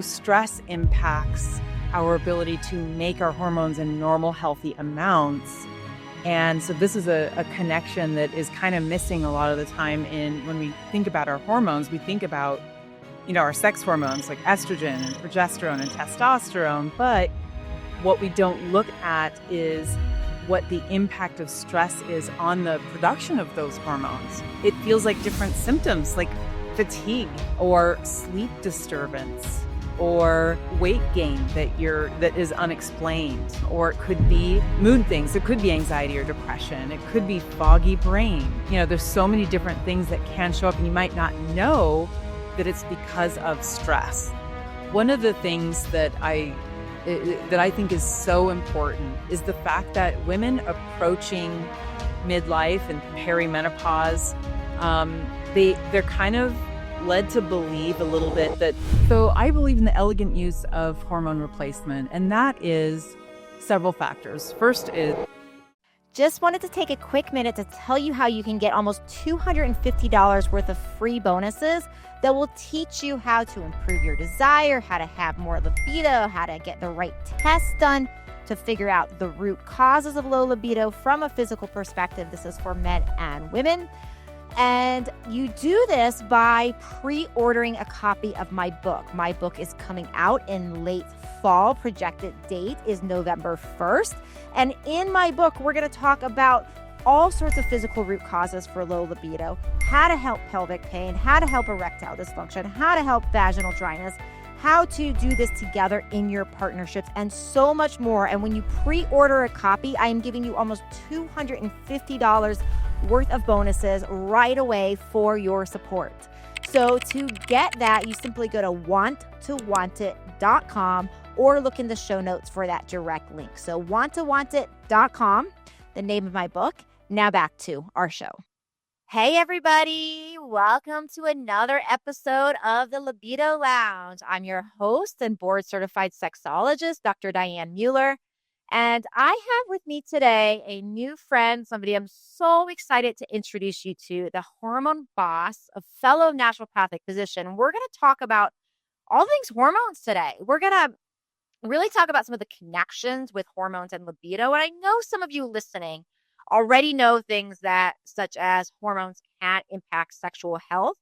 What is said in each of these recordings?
stress impacts our ability to make our hormones in normal, healthy amounts. And so this is a connection that is kind of missing a lot of the time when we think about our hormones. We think about, our sex hormones like estrogen and progesterone and testosterone. But what we don't look at is what the impact of stress is on the production of those hormones. It feels like different symptoms like fatigue or sleep disturbance or weight gain that is unexplained, or it could be mood things. It could be anxiety or depression. It could be foggy brain. There's so many different things that can show up, and you might not know that it's because of stress. One of the things that I think is so important is the fact that women approaching midlife and perimenopause, they're kind of led to believe a little bit that, so I believe in the elegant use of hormone replacement, and that is several factors. First is, just wanted to take a quick minute to tell you how you can get almost $250 worth of free bonuses that will teach you how to improve your desire, how to have more libido, how to get the right tests done to figure out the root causes of low libido from a physical perspective. This is for men and women. And you do this by pre-ordering a copy of my book. My book is coming out in late fall. Projected date is November 1st. And in my book, we're going to talk about all sorts of physical root causes for low libido, how to help pelvic pain, how to help erectile dysfunction, how to help vaginal dryness, how to do this together in your partnerships, and so much more. And when you pre-order a copy, I am giving you almost $250 worth of bonuses right away for your support. So to get that, you simply go to wanttowantit.com or look in the show notes for that direct link. So wanttowantit.com, the name of my book. Now back to our show. Hey everybody, welcome to another episode of the Libido Lounge. I'm your host and board certified sexologist, Dr. Diane Mueller. And I have with me today a new friend, somebody I'm so excited to introduce you to, the hormone boss, a fellow naturopathic physician. We're going to talk about all things hormones today. We're going to really talk about some of the connections with hormones and libido. And I know some of you listening already know things such as hormones can impact sexual health.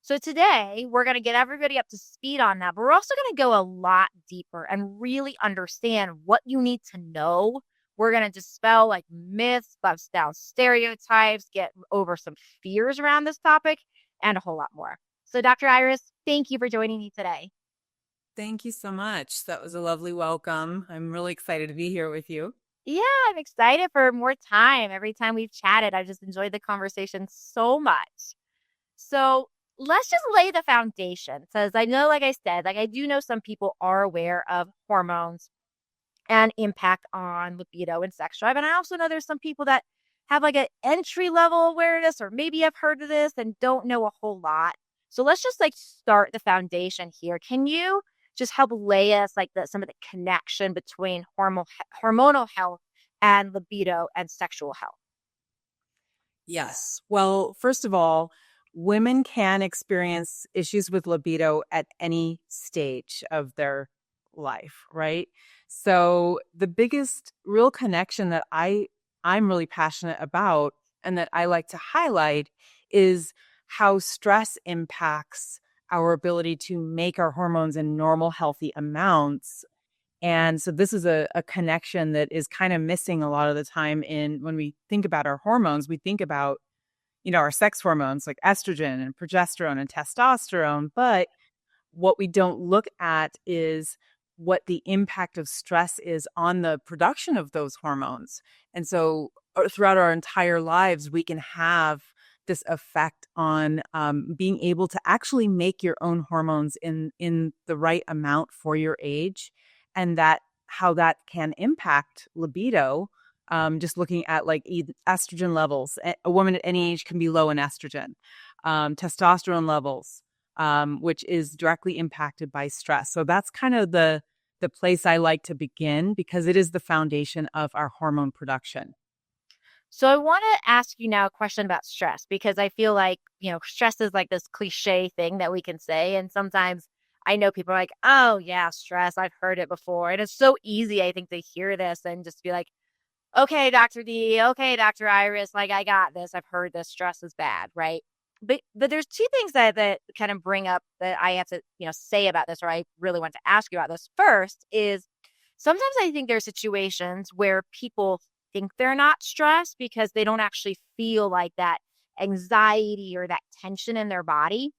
So today we're going to get everybody up to speed on that, but we're also going to go a lot deeper and really understand what you need to know. We're going to dispel like myths, bust down stereotypes, get over some fears around this topic, and a whole lot more. So Dr. Iris, thank you for joining me today. thank you so much. That was a lovely welcome. I'm really excited to be here with you. Yeah, I'm excited for more time. Every time we've chatted, I've just enjoyed the conversation so much. So let's just lay the foundation. Because I know, like I said, I do know some people are aware of hormones and impact on libido and sex drive. And I also know there's some people that have like an entry level awareness, or maybe have heard of this and don't know a whole lot. So let's just start the foundation here. Can you just help lay us some of the connection between hormonal health and libido and sexual health? Yes. Well, first of all, women can experience issues with libido at any stage of their life, right? So the biggest real connection that I'm really passionate about and that I like to highlight is how stress impacts our ability to make our hormones in normal, healthy amounts. And so this is a connection that is kind of missing a lot of the time when we think about our hormones. We think about, our sex hormones like estrogen and progesterone and testosterone. But what we don't look at is what the impact of stress is on the production of those hormones. And so throughout our entire lives, we can have this effect on being able to actually make your own hormones in the right amount for your age, and how that can impact libido. Just looking at estrogen levels, a woman at any age can be low in estrogen, testosterone levels, which is directly impacted by stress. So that's kind of the place I like to begin, because it is the foundation of our hormone production. So I want to ask you now a question about stress, because I feel like, stress is like this cliche thing that we can say. And sometimes I know people are like, oh yeah, stress, I've heard it before. And it's so easy, I think, to hear this and just be like, okay, Dr. D, okay, Dr. Iris, like I got this. I've heard this stress is bad, right? But there's two things that kind of bring up that I have to, say about this, or I really want to ask you about this. First is sometimes I think there's situations where people think they're not stressed because they don't actually feel like that anxiety or that tension in their body.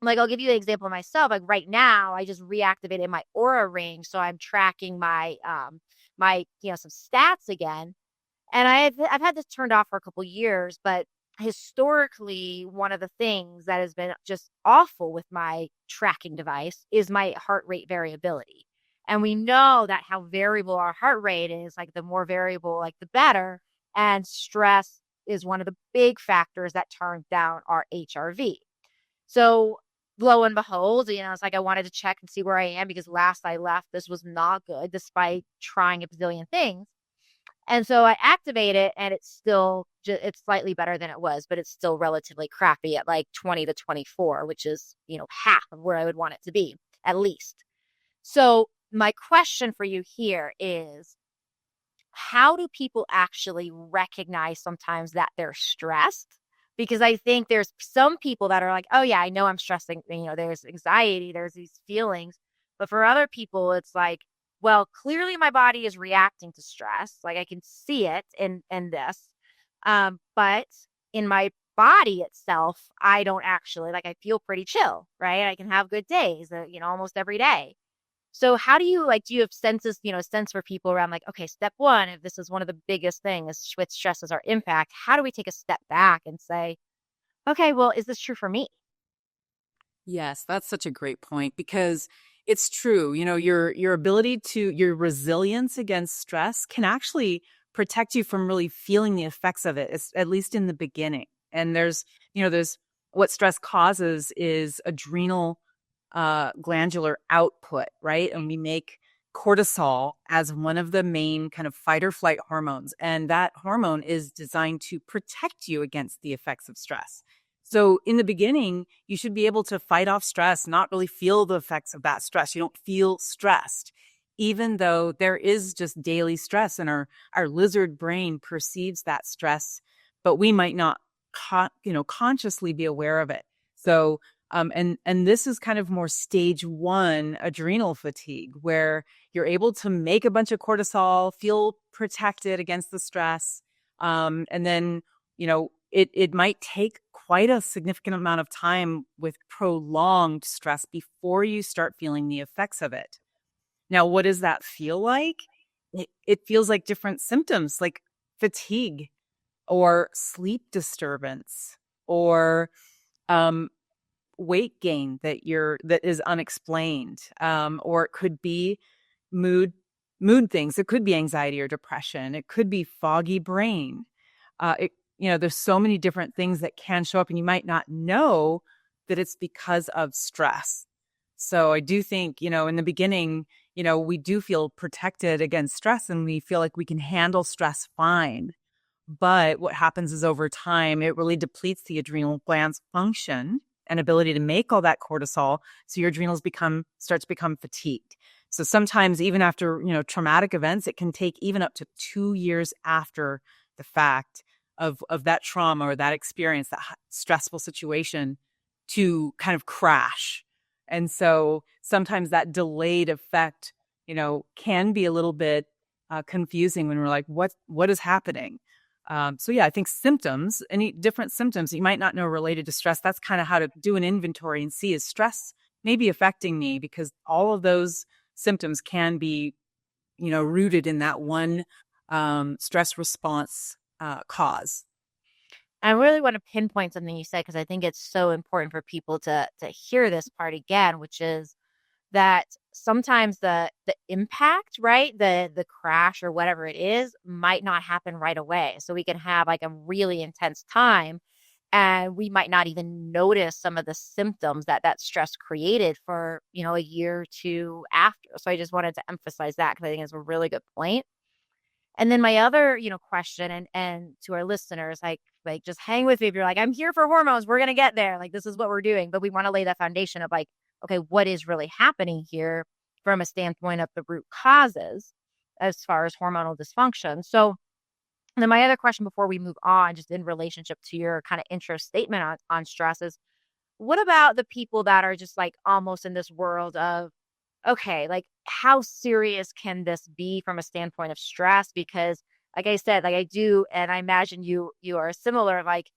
Like I'll give you an example of myself. Like right now, I just reactivated my aura ring, so I'm tracking my some stats again. And I've had this turned off for a couple years, but historically, one of the things that has been just awful with my tracking device is my heart rate variability. And we know that how variable our heart rate is, like the more variable, like the better. And stress is one of the big factors that turns down our HRV. So lo and behold, it's like I wanted to check and see where I am because last I left, this was not good despite trying a bazillion things. And so I activate it and it's still, it's slightly better than it was, but it's still relatively crappy at like 20 to 24, which is, half of where I would want it to be, at least. So my question for you here is, how do people actually recognize sometimes that they're stressed? Because I think there's some people that are like, oh yeah, I know I'm stressing, there's anxiety, there's these feelings. But for other people, it's like, well, clearly my body is reacting to stress. Like I can see it in this. But in my body itself, I don't actually, like I feel pretty chill, right? I can have good days, almost every day. So how do you do you have sense for people around like, okay, step one, if this is one of the biggest things with stress is our impact, how do we take a step back and say, okay, well, is this true for me? Yes, that's such a great point because it's true. Your ability to your resilience against stress can actually protect you from really feeling the effects of it, at least in the beginning. And there's what stress causes is adrenal glandular output, right? And we make cortisol as one of the main kind of fight or flight hormones. And that hormone is designed to protect you against the effects of stress. So in the beginning, you should be able to fight off stress, not really feel the effects of that stress. You don't feel stressed, even though there is just daily stress and our lizard brain perceives that stress, but we might not consciously be aware of it. So and this is kind of more stage one adrenal fatigue, where you're able to make a bunch of cortisol, feel protected against the stress, and then it might take quite a significant amount of time with prolonged stress before you start feeling the effects of it. Now, what does that feel like? It feels like different symptoms, like fatigue or sleep disturbance or um, weight gain that is unexplained, or it could be mood things. It could be anxiety or depression. It could be foggy brain. There's so many different things that can show up, and you might not know that it's because of stress. So I do think, in the beginning, we do feel protected against stress, and we feel like we can handle stress fine. But what happens is over time, it really depletes the adrenal gland's function and ability to make all that cortisol. So your adrenals start to become fatigued. So sometimes even after, traumatic events, it can take even up to 2 years after the fact of that trauma or that experience, that stressful situation, to kind of crash. And so sometimes that delayed effect, can be a little bit confusing when we're like, what is happening? So yeah, I think symptoms, any different symptoms you might not know related to stress, that's kind of how to do an inventory and see, is stress maybe affecting me? Because all of those symptoms can be, rooted in that one stress response cause. I really want to pinpoint something you said because I think it's so important for people to hear this part again, which is that sometimes the impact, right? The crash or whatever it is might not happen right away. So we can have like a really intense time and we might not even notice some of the symptoms that stress created for, a year or two after. So I just wanted to emphasize that because I think it's a really good point. And then my other, question and to our listeners, like just hang with me if you're like, I'm here for hormones, we're gonna get there. Like this is what we're doing. But we want to lay that foundation of like, okay, what is really happening here from a standpoint of the root causes as far as hormonal dysfunction. So then my other question before we move on, just in relationship to your kind of intro statement on stress is, what about the people that are just like almost in this world of, okay, like how serious can this be from a standpoint of stress? Because like I said, like I do, and I imagine you are similar, like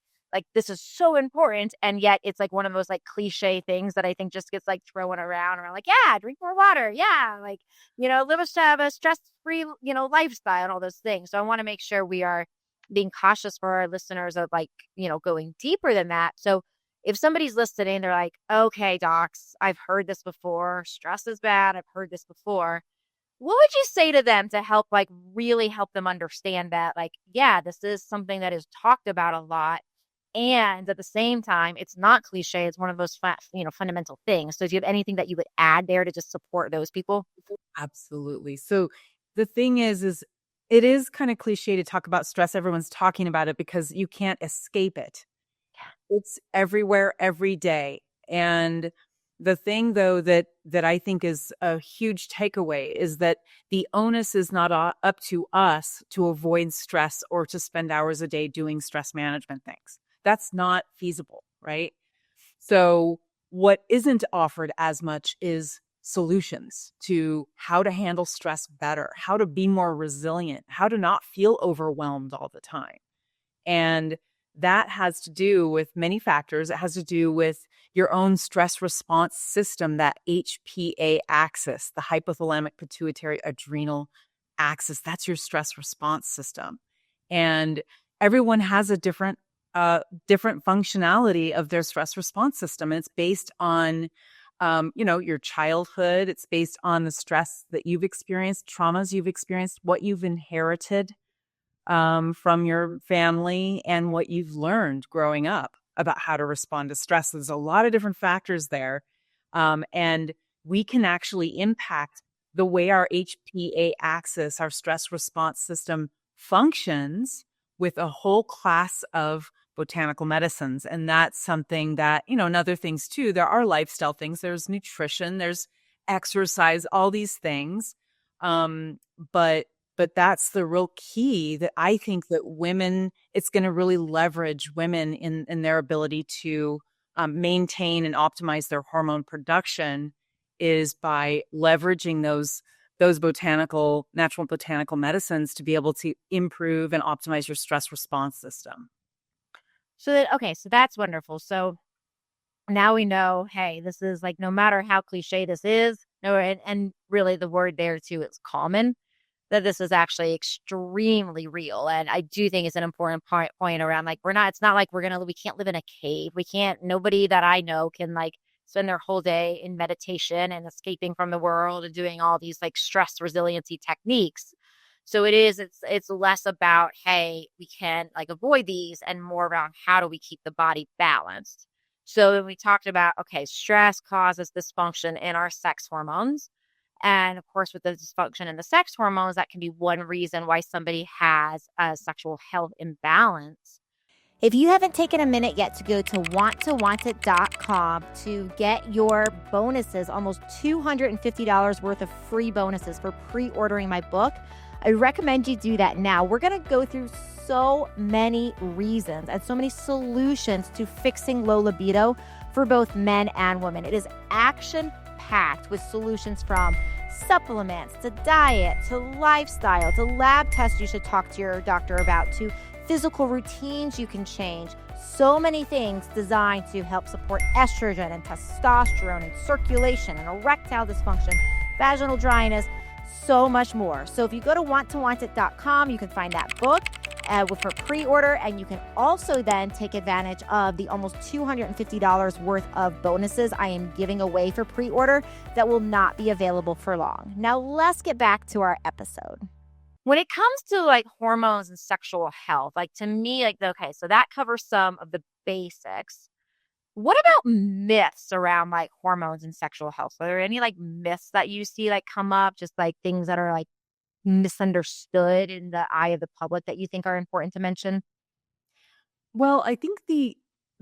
this is so important. And yet it's like one of those like cliche things that I think just gets like thrown around like, yeah, drink more water. Yeah. Like, live have a stress-free, lifestyle and all those things. So I want to make sure we are being cautious for our listeners of like, going deeper than that. So if somebody's listening, they're like, okay, docs, I've heard this before. Stress is bad. I've heard this before. What would you say to them to help, like, really help them understand that, like, yeah, this is something that is talked about a lot. And at the same time, it's not cliche. It's one of those, fundamental things. So do you have anything that you would add there to just support those people? Absolutely. So the thing is it is kind of cliche to talk about stress. Everyone's talking about it because you can't escape it. It's everywhere every day. And the thing though that I think is a huge takeaway is that the onus is not up to us to avoid stress or to spend hours a day doing stress management things. That's not feasible, right? So what isn't offered as much is solutions to how to handle stress better, how to be more resilient, how to not feel overwhelmed all the time. And that has to do with many factors. It has to do with your own stress response system, that HPA axis, the hypothalamic pituitary adrenal axis. That's your stress response system. And everyone has a different functionality of their stress response system. And it's based on, your childhood. It's based on the stress that you've experienced, traumas you've experienced, what you've inherited from your family and what you've learned growing up about how to respond to stress. There's a lot of different factors there. And we can actually impact the way our HPA axis, our stress response system functions with a whole class of botanical medicines. And that's something that, and other things too. There are lifestyle things. There's nutrition, there's exercise, all these things. But that's the real key that I think that women, it's going to really leverage women in their ability to maintain and optimize their hormone production is by leveraging those natural botanical medicines to be able to improve and optimize your stress response system. So that's wonderful. So now we know, hey, this is like, no matter how cliche this is, no, and really the word there too is common, that this is actually extremely real. And I do think it's an important point around like, it's not like we can't live in a cave. Nobody that I know can like spend their whole day in meditation and escaping from the world and doing all these like stress resiliency techniques. So it's less about, hey, we can like avoid these and more around how do we keep the body balanced. So then we talked about, okay, stress causes dysfunction in our sex hormones. And of course, with the dysfunction in the sex hormones, that can be one reason why somebody has a sexual health imbalance. If you haven't taken a minute yet to go to wanttowantit.com to get your bonuses, almost $250 worth of free bonuses for pre-ordering my book, I recommend you do that now. We're going to go through so many reasons and so many solutions to fixing low libido for both men and women. It is action-packed with solutions from supplements to diet to lifestyle to lab tests you should talk to your doctor about to physical routines you can change. So many things designed to help support estrogen and testosterone and circulation and erectile dysfunction, vaginal dryness, so much more. So if you go to wanttowantit.com, you can find that book for pre-order, and you can also then take advantage of the almost $250 worth of bonuses I am giving away for pre-order that will not be available for long. Now let's get back to our episode. When it comes to like hormones and sexual health, like to me, like, okay, so that covers some of the basics. What about myths around like hormones and sexual health? Are there any like myths that you see like come up, just like things that are like misunderstood in the eye of the public that you think are important to mention? Well, I think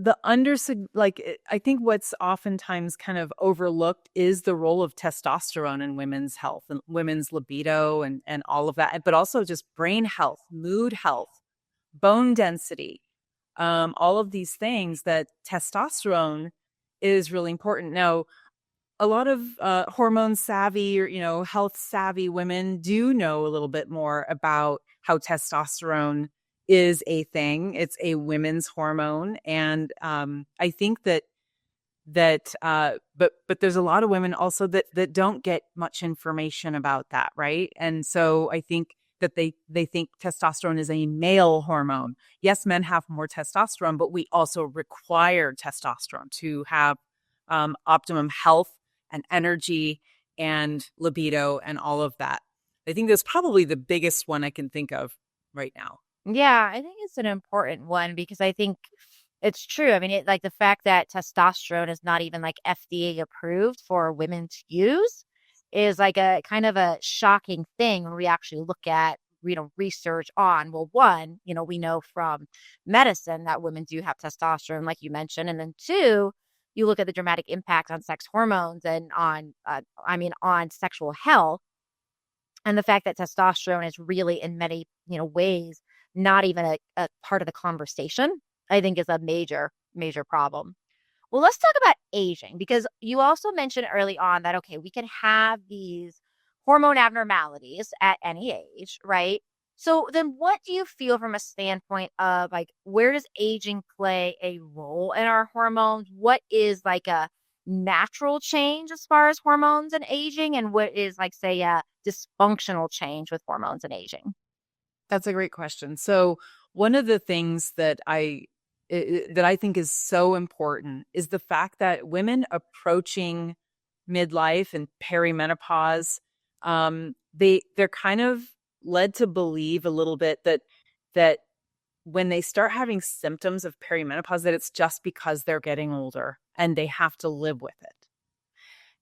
the under I think what's oftentimes kind of overlooked is the role of testosterone in women's health and women's libido and all of that, but also just brain health, mood health, bone density, all of these things that testosterone is really important. Now, a lot of hormone savvy or health savvy women do know a little bit more about how testosterone is a thing. It's a women's hormone, and I think but there's a lot of women also that don't get much information about that, right? And so I think that they think testosterone is a male hormone. Yes, men have more testosterone, but we also require testosterone to have optimum health and energy and libido and all of that. I think that's probably the biggest one I can think of right now. Yeah, I think it's an important one because I think it's true. I mean, like the fact that testosterone is not even like FDA approved for women to use is like a kind of a shocking thing when we actually look at, research on, well, one, we know from medicine that women do have testosterone, like you mentioned. And then two, you look at the dramatic impact on sex hormones and on sexual health. And the fact that testosterone is really in many, ways, not even a part of the conversation, I think is a major, major problem. Well, let's talk about aging because you also mentioned early on that, okay, we can have these hormone abnormalities at any age, right? So then what do you feel from a standpoint of like, where does aging play a role in our hormones? What is like a natural change as far as hormones and aging? And what is like, say, a dysfunctional change with hormones and aging? That's a great question. So one of the things that I think is so important is the fact that women approaching midlife and perimenopause, they're kind of led to believe a little bit that when they start having symptoms of perimenopause, that it's just because they're getting older and they have to live with it.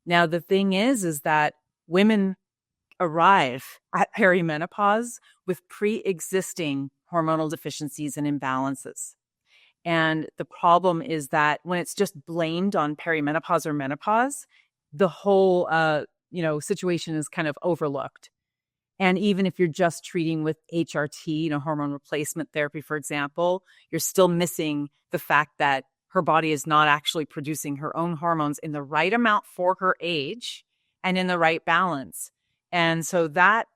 Now, the thing is that women arrive at perimenopause with pre-existing hormonal deficiencies and imbalances. And the problem is that when it's just blamed on perimenopause or menopause, the whole situation is kind of overlooked. And even if you're just treating with HRT, hormone replacement therapy, for example, you're still missing the fact that her body is not actually producing her own hormones in the right amount for her age and in the right balance. And so that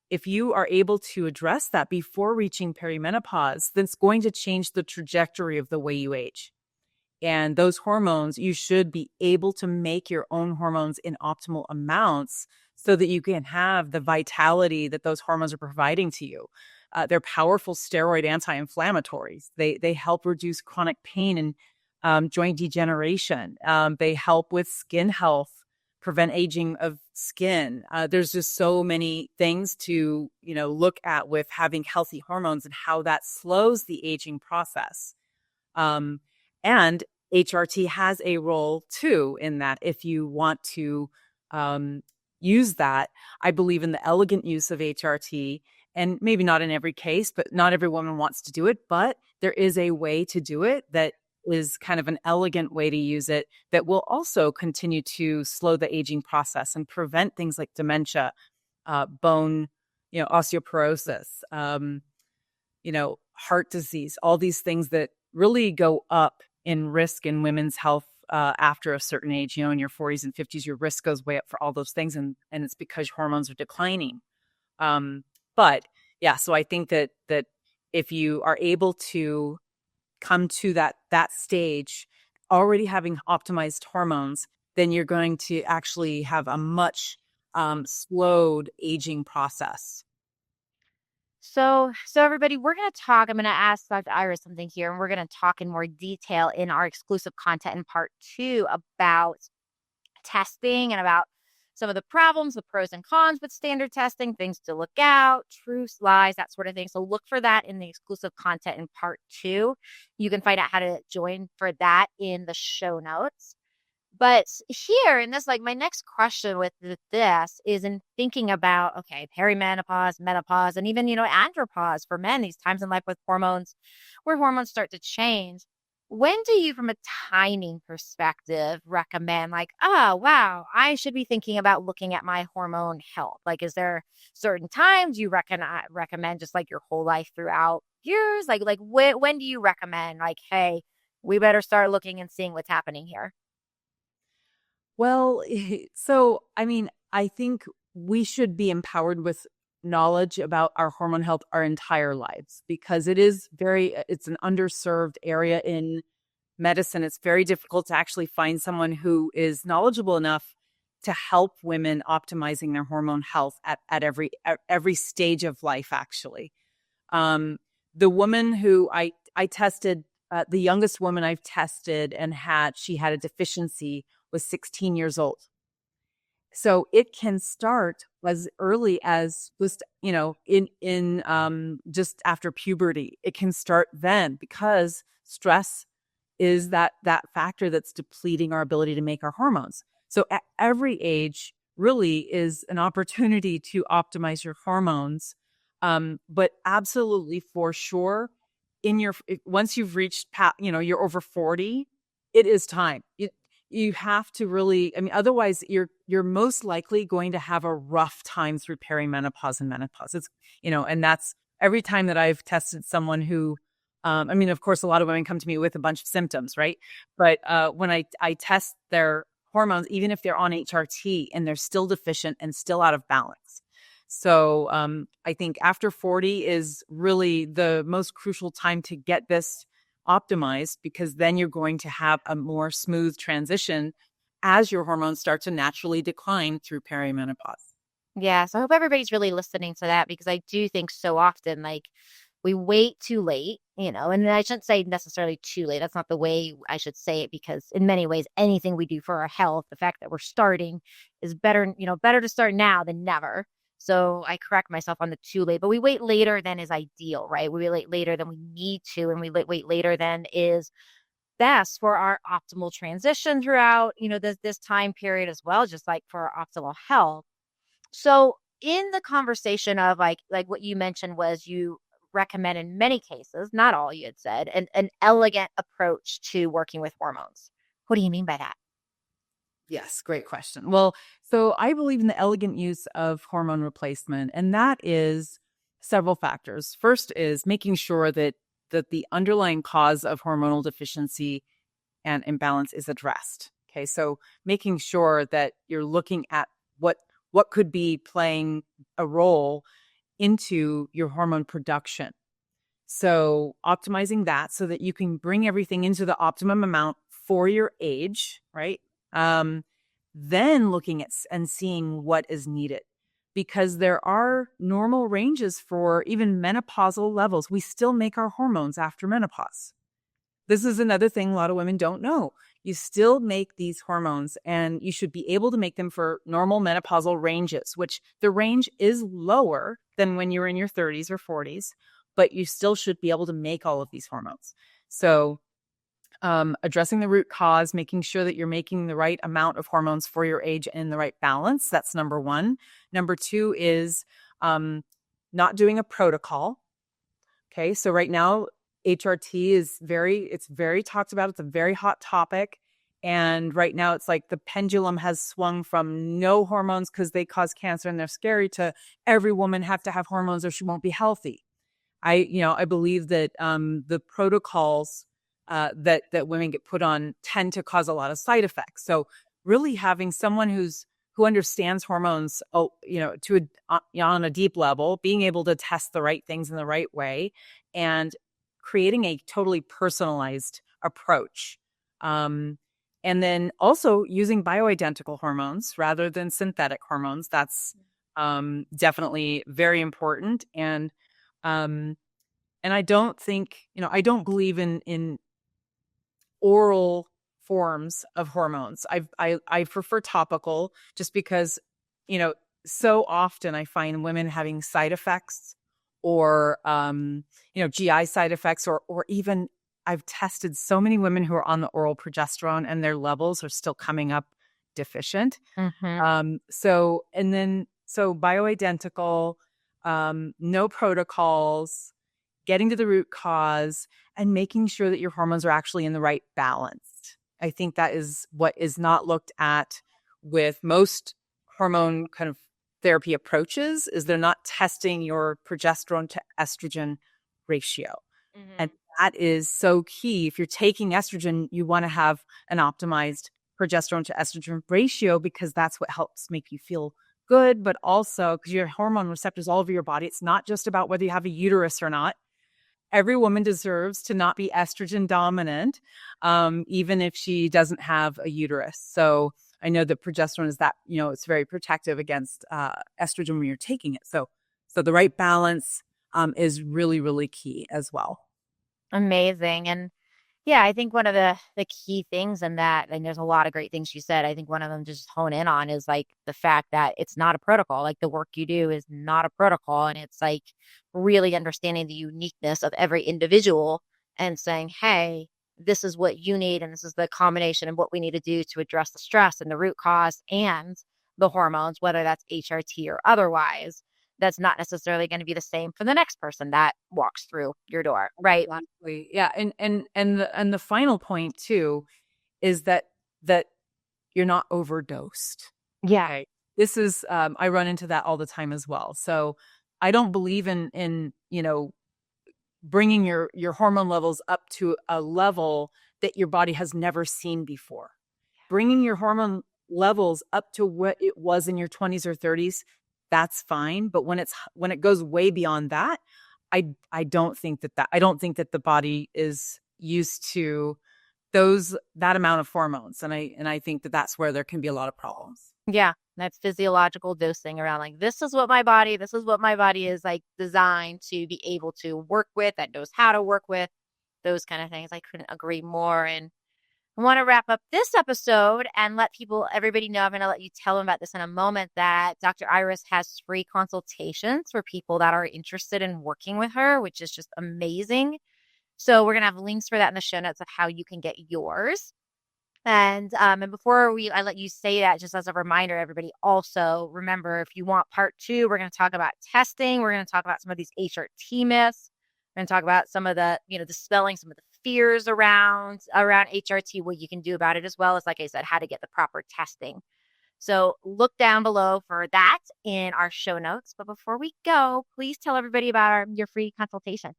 if you are able to address that before reaching perimenopause, then it's going to change the trajectory of the way you age. And those hormones, you should be able to make your own hormones in optimal amounts so that you can have the vitality that those hormones are providing to you. They're powerful steroid anti-inflammatories. They help reduce chronic pain and joint degeneration. They help with skin health, prevent aging of skin. There's just so many things to look at with having healthy hormones and how that slows the aging process. And HRT has a role too in that if you want to use that. I believe in the elegant use of HRT, and maybe not in every case, but not every woman wants to do it. But there is a way to do it that is kind of an elegant way to use it that will also continue to slow the aging process and prevent things like dementia, bone, osteoporosis, heart disease, all these things that really go up in risk in women's health after a certain age. In your 40s and 50s, your risk goes way up for all those things. And it's because hormones are declining. But yeah, so I think that if you are able to come to that stage already having optimized hormones, then you're going to actually have a much slowed aging process. So everybody, we're going to talk. I'm going to ask Dr. Iris something here, and we're going to talk in more detail in our exclusive content in part 2 about testing and about some of the problems, the pros and cons with standard testing, things to look out, truths, lies, that sort of thing. So look for that in the exclusive content in part 2. You can find out how to join for that in the show notes. But here in this, like my next question with this is in thinking about, okay, perimenopause, menopause, and even, andropause for men, these times in life with hormones, where hormones start to change. when do you, from a timing perspective, recommend like, oh, wow, I should be thinking about looking at my hormone health? Like, is there certain times you recommend just like your whole life throughout years? Like when do you recommend like, hey, we better start looking and seeing what's happening here? Well, so I mean, I think we should be empowered with knowledge about our hormone health our entire lives because it's an underserved area in medicine. It's very difficult to actually find someone who is knowledgeable enough to help women optimizing their hormone health at every stage of life, actually. Um, the woman who I tested, the youngest woman I've tested and she had a deficiency was 16 years old. So it can start as early as just, in just after puberty. It can start then because stress is that factor that's depleting our ability to make our hormones. So at every age really is an opportunity to optimize your hormones. But absolutely for sure, once you've reached, you're over 40, it is time. You have to really, I mean, otherwise you're most likely going to have a rough time through perimenopause and menopause. And that's every time that I've tested someone who, I mean, of course, a lot of women come to me with a bunch of symptoms, right? But when I test their hormones, even if they're on HRT and they're still deficient and still out of balance. So I think after 40 is really the most crucial time to get this optimized because then you're going to have a more smooth transition as your hormones start to naturally decline through perimenopause. Yeah, so I hope everybody's really listening to that because I do think so often like we wait too late, and I shouldn't say necessarily too late. That's not the way I should say it because in many ways, anything we do for our health, the fact that we're starting is better, better to start now than never. So I correct myself on the too late, but we wait later than is ideal, right? We wait later than we need to, and we wait later than is best for our optimal transition throughout, this time period as well, just like for our optimal health. So in the conversation of like what you mentioned was you recommend in many cases, not all you had said, an elegant approach to working with hormones. What do you mean by that? Yes, great question. Well, so I believe in the elegant use of hormone replacement, and that is several factors. First is making sure that the underlying cause of hormonal deficiency and imbalance is addressed. Okay, so making sure that you're looking at what could be playing a role into your hormone production. So optimizing that so that you can bring everything into the optimum amount for your age, right? Um, then looking at and seeing what is needed because there are normal ranges for even menopausal levels. We still make our hormones after menopause. This is another thing a lot of women don't know. You still make these hormones and you should be able to make them for normal menopausal ranges, which the range is lower than when you're in your 30s or 40s, but you still should be able to make all of these hormones. So addressing the root cause, making sure that you're making the right amount of hormones for your age and in the right balance. That's number one. Number two is not doing a protocol. Okay, so right now, HRT it's very talked about. It's a very hot topic. And right now it's like the pendulum has swung from no hormones because they cause cancer and they're scary to every woman have to have hormones or she won't be healthy. I believe that the protocols that women get put on tend to cause a lot of side effects. So really having someone who understands hormones, on a deep level, being able to test the right things in the right way, and creating a totally personalized approach. And then also using bioidentical hormones rather than synthetic hormones. That's definitely very important. Um, and I don't think, I don't believe in oral forms of hormones. I prefer topical just because, so often I find women having side effects or, GI side effects or even I've tested so many women who are on the oral progesterone and their levels are still coming up deficient. Mm-hmm. So bioidentical, no protocols, getting to the root cause and making sure that your hormones are actually in the right balance. I think that is what is not looked at with most hormone kind of therapy approaches, is they're not testing your progesterone to estrogen ratio. And that is so key. If you're taking estrogen, you want to have an optimized progesterone to estrogen ratio, because that's what helps make you feel good, but also because your hormone receptors all over your body. It's not just about whether you have a uterus or not. Every woman deserves to not be estrogen dominant, even if she doesn't have a uterus. So I know that progesterone is that, it's very protective against estrogen when you're taking it. So the right balance is really, really key as well. Amazing. And yeah, I think one of the key things in that, and there's a lot of great things you said, I think one of them just hone in on is like the fact that it's not a protocol. Like the work you do is not a protocol. And it's like really understanding the uniqueness of every individual and saying, hey, this is what you need. And this is the combination of what we need to do to address the stress and the root cause and the hormones, whether that's HRT or otherwise. That's not necessarily going to be the same for the next person that walks through your door, right? Exactly. Yeah, and the final point too is that you're not overdosed. Yeah. Okay. This is I run into that all the time as well. So I don't believe in bringing your hormone levels up to a level that your body has never seen before. Bringing your hormone levels up to what it was in your 20s or 30s, that's fine. But when it goes way beyond that, I don't think that the body is used to that amount of hormones. And I think that that's where there can be a lot of problems. Yeah. That's physiological dosing around like, this is what my body is like designed to be able to work with, that knows how to work with those kind of things. I couldn't agree more. And I want to wrap up this episode and let everybody know, I'm going to let you tell them about this in a moment, that Dr. Iris has free consultations for people that are interested in working with her, which is just amazing. So we're going to have links for that in the show notes of how you can get yours. And before I let you say that, just as a reminder, everybody, also remember, if you want part 2, we're going to talk about testing. We're going to talk about some of these HRT myths. We're going to talk about some of the, dispelling some of the fears around HRT, what you can do about it, as well as, like I said, how to get the proper testing. So look down below for that in our show notes. But before we go, please tell everybody about your free consultation.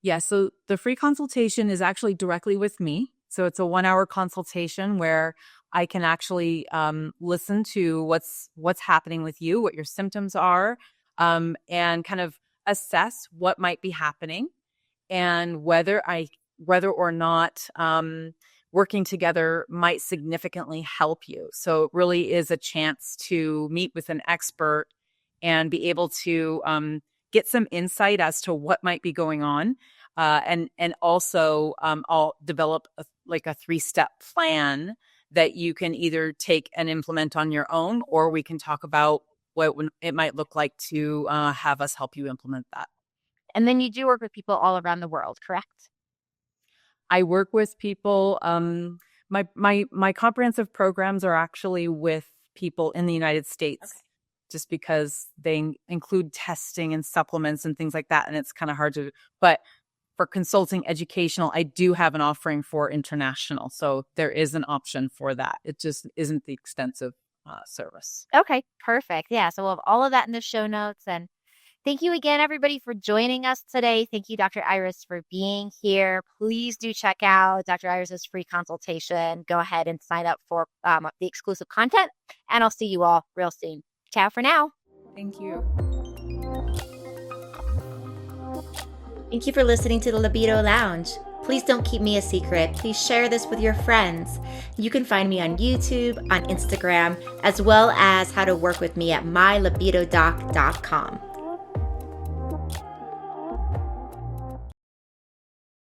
Yeah, so the free consultation is actually directly with me. So it's a 1-hour consultation where I can actually listen to what's happening with you, what your symptoms are, and kind of assess what might be happening, and whether or not working together might significantly help you. So it really is a chance to meet with an expert and be able to get some insight as to what might be going on. And also I'll develop a 3-step plan that you can either take and implement on your own, or we can talk about what it might look like to have us help you implement that. And then you do work with people all around the world, correct? I work with people. My comprehensive programs are actually with people in the United States. Okay. Just because they include testing and supplements and things like that. And it's kind of hard but for consulting educational, I do have an offering for international. So there is an option for that. It just isn't the extensive service. Okay, perfect. Yeah. So we'll have all of that in the show notes. And thank you again, everybody, for joining us today. Thank you, Dr. Iris, for being here. Please do check out Dr. Iris's free consultation. Go ahead and sign up for the exclusive content. And I'll see you all real soon. Ciao for now. Thank you. Thank you for listening to the Libido Lounge. Please don't keep me a secret. Please share this with your friends. You can find me on YouTube, on Instagram, as well as how to work with me at mylibidodoc.com.